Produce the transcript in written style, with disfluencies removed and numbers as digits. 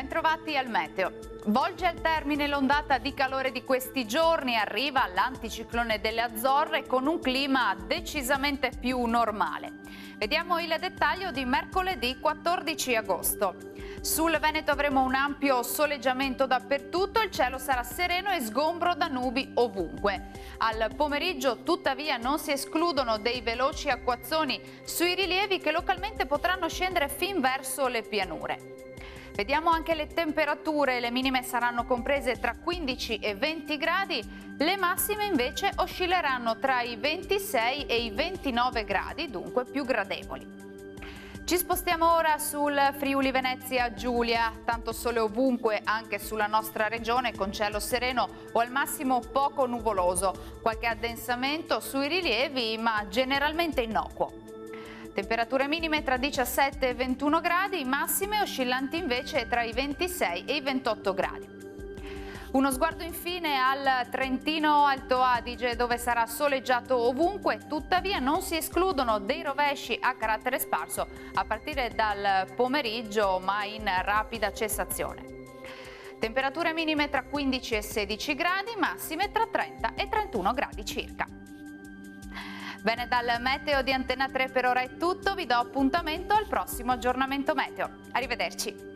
Bentrovati al meteo. Volge al termine l'ondata di calore di questi giorni, arriva l'anticiclone delle Azzorre con un clima decisamente più normale. Vediamo il dettaglio di mercoledì 14 agosto. Sul Veneto avremo un ampio soleggiamento dappertutto, il cielo sarà sereno e sgombro da nubi ovunque. Al pomeriggio tuttavia non si escludono dei veloci acquazzoni sui rilievi che localmente potranno scendere fin verso le pianure. Vediamo anche le temperature, le minime saranno comprese tra 15 e 20 gradi, le massime invece oscilleranno tra i 26 e i 29 gradi, dunque più gradevoli. Ci spostiamo ora sul Friuli Venezia Giulia, tanto sole ovunque anche sulla nostra regione con cielo sereno o al massimo poco nuvoloso, qualche addensamento sui rilievi ma generalmente innocuo. Temperature minime tra 17 e 21 gradi, massime oscillanti invece tra i 26 e i 28 gradi. Uno sguardo infine al Trentino Alto Adige, dove sarà soleggiato ovunque, tuttavia non si escludono dei rovesci a carattere sparso a partire dal pomeriggio ma in rapida cessazione. Temperature minime tra 15 e 16 gradi, massime tra 30 e 31 gradi circa. Bene, dal meteo di Antena 3 per ora è tutto, vi do appuntamento al prossimo aggiornamento meteo. Arrivederci.